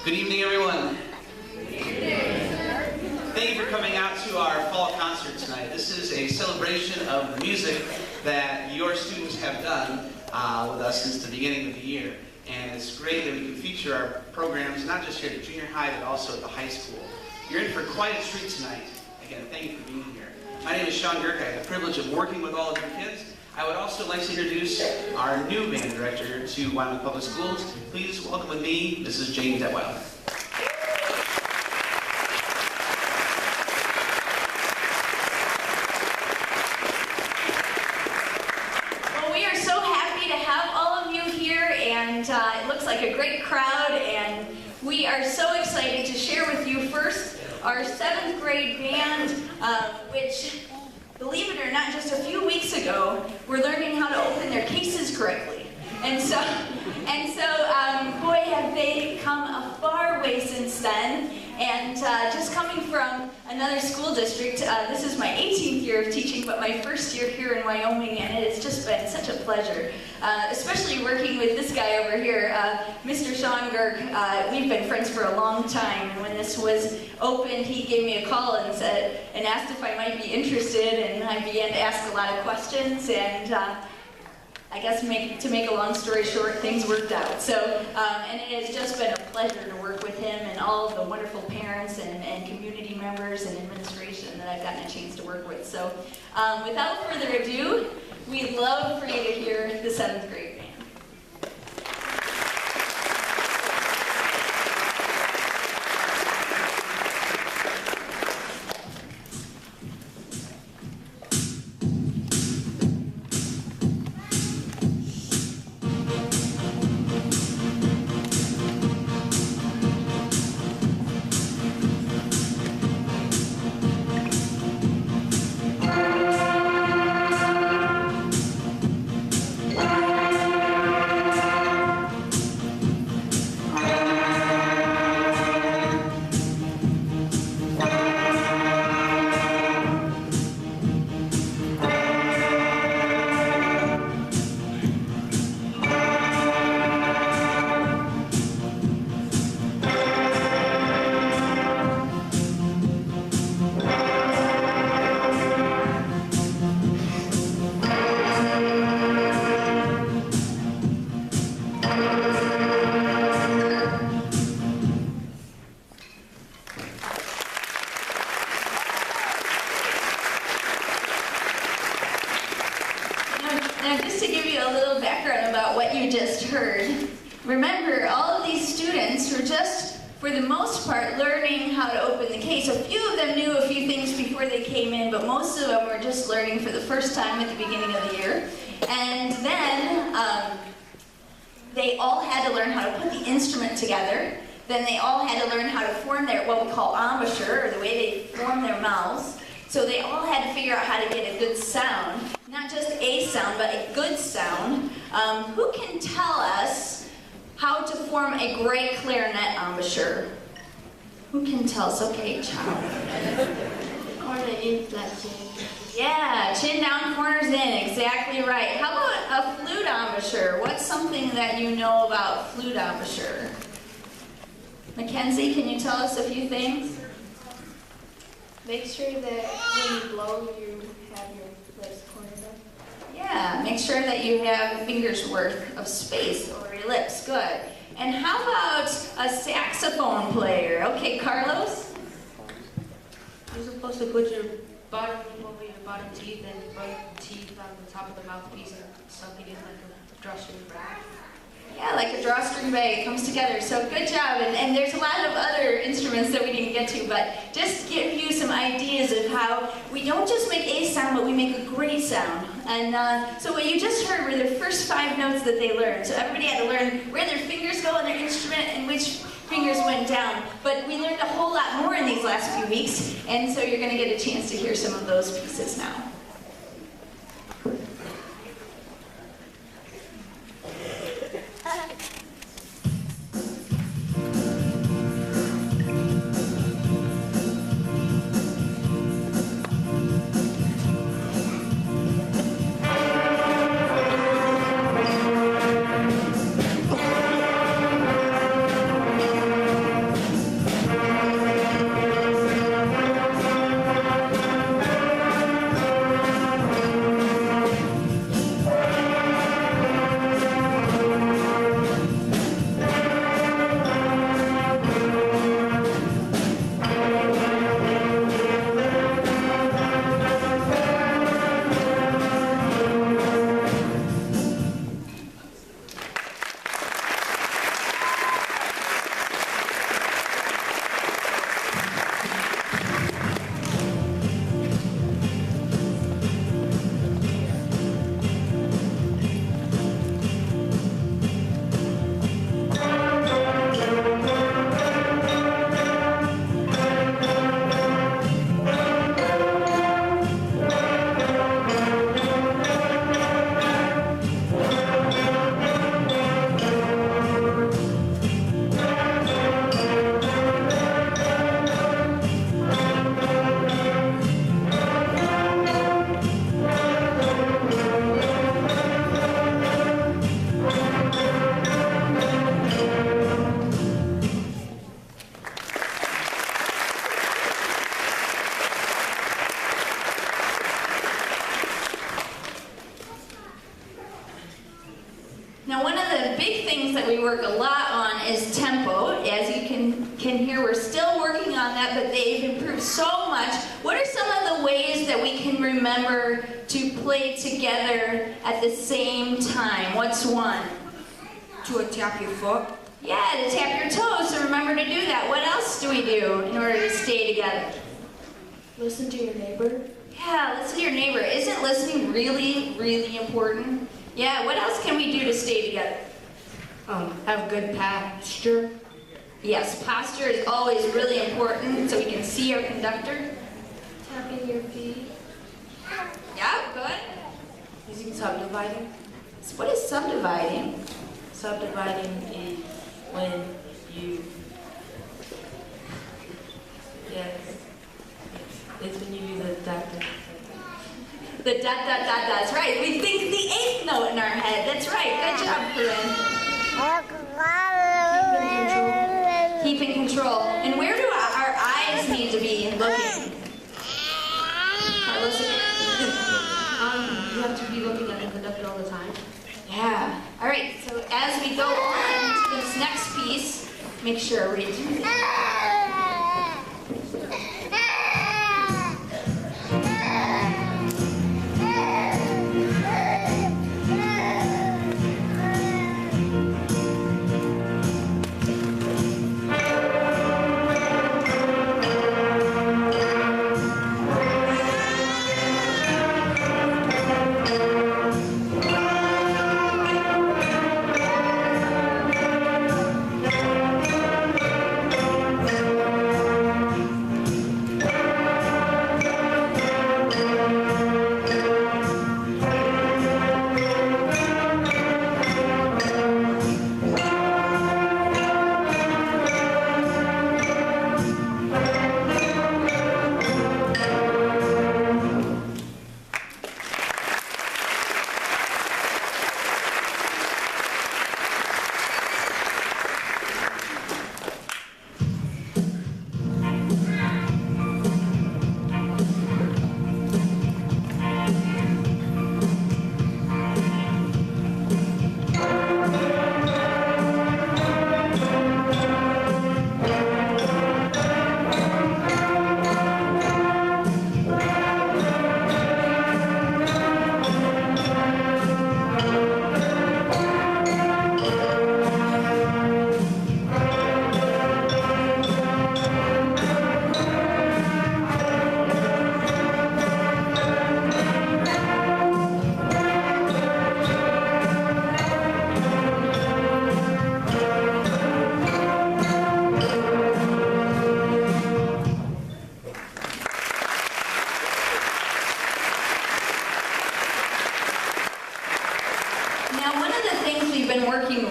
Good evening, everyone. Thank you for coming out to our fall concert tonight. This is a celebration of the music that your students have done with us since the beginning of the year. And it's great that we can feature our programs not just here at junior high, but also at the high school. You're in for quite a treat tonight. Again, thank you for being here. My name is Sean Girk. I have the privilege of working with all of your kids. I would also like to introduce our new band director to Wyoming Public Schools. Please welcome with me, Mrs. Jane Detweiler. Well, we are so happy to have all of you here, and it looks like a great crowd, and we are so excited to share with you first our 7th grade band, which, believe it or not, just a few weeks ago, we're learning how to open their cases correctly. And so, boy, have they come a far way since then. And just coming from another school district, this is my 18th year of teaching, but my first year here in Wyoming, and it has just been such a pleasure, especially working with this guy over here, Mr. Sean Girk. We've been friends for a long time, and when this was opened, he gave me a call and asked if I might be interested, and I began to ask a lot of questions, and I guess to make a long story short, things worked out. So, and it has just been a pleasure to work with him and all of the wonderful parents and community members and administration that I've gotten a chance to work with. So, without further ado, we'd love for you to hear the 7th grade band. Now, just to give you a little background about what you just heard, remember, all of these students were just, for the most part, learning how to open the case. A few of them knew a few things before they came in, but most of them were just learning for the first time at the beginning of the year. And then they all had to learn how to put the instrument together. Then they all had to learn how to form their, what we call embouchure, or the way they form their mouths. So they all had to figure out how to get a good sound. Not just a sound, but a good sound. Who can tell us how to form a great clarinet embouchure? Who can tell us? Okay, child. Corner in, flat chin. Yeah, chin down, corners in, exactly right. How about a flute embouchure? What's something that you know about flute embouchure? Mackenzie, can you tell us a few things? Make sure that when you blow, you have your lips cornered up. Yeah, make sure that you have a finger's worth of space over your lips. Good. And how about a saxophone player? Okay, Carlos? You're supposed to put your bottom lip over your bottom teeth and front teeth on the top of the mouthpiece and something in like a drawstring bag. Yeah, like a drawstring bag. It comes together. So good job. And there's a lot of other instruments that we didn't get to, but just to give you some ideas of how we don't just make a sound, but we make a great sound. And so what you just heard were the first 5 notes that they learned. So everybody had to learn where their fingers go on their instrument and which fingers went down. But we learned a whole lot more in these last few weeks, and so you're going to get a chance to hear some of those pieces now. work a lot on is tempo. As you can hear, we're still working on that, but they've improved so much. What are some of the ways that we can remember to play together at the same time? What's one? To tap your foot. Yeah, to tap your toes, so remember to do that. What else do we do in order to stay together? Listen to your neighbor. Yeah, listen to your neighbor. Isn't listening really, really important? Yeah, what else can we do to stay together? Have good posture. Yes, posture is always really important so we can see our conductor. Tapping your feet. Yeah, good. Using subdividing. So what is subdividing? Subdividing is when you, yes, it's when you do the dot. The dot, dot, dot, that's right. We think the eighth note in our head. That's right. Good job, Corinne. Keeping control. And where do our eyes need to be looking? Carlos? You have to be looking at the conductor all the time. Yeah. All right, so as we go on to this next piece, make sure I read through it.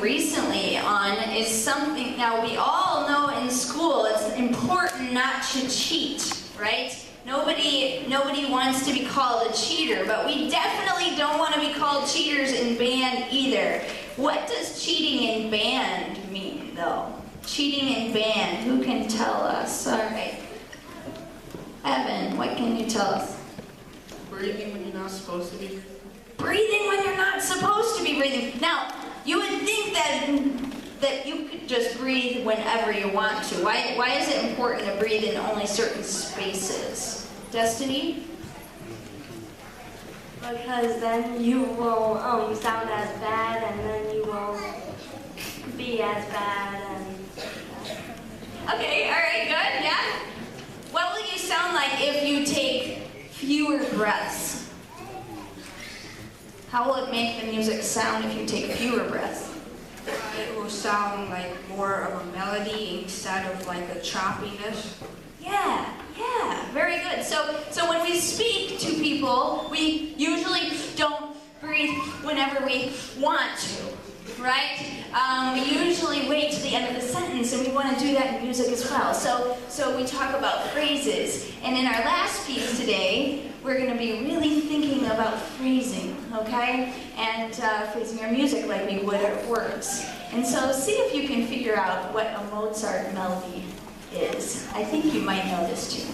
Recently on is something, now we all know in school it's important not to cheat, right? Nobody wants to be called a cheater, but we definitely don't want to be called cheaters in band either. What does cheating in band mean though? Cheating in band, who can tell us? All right. Evan, what can you tell us? Breathing when you're not supposed to be. Breathing when you're not supposed to be breathing. Now, you would think that you could just breathe whenever you want to. Why is it important to breathe in only certain spaces? Destiny? Because then you will sound as bad, and then you won't be as bad. Okay, all right, good, yeah. What will you sound like if you take fewer breaths? How will it make the music sound if you take fewer breaths? It will sound like more of a melody instead of like a choppiness. Yeah, very good. So when we speak to people, we usually don't breathe whenever we want to, right? We usually wait to the end of the sentence, and we want to do that in music as well. So we talk about phrases. And in our last piece today, we're going to be really thinking about phrasing, okay? And phrasing our music like we would our words. And so see if you can figure out what a Mozart melody is. I think you might know this too.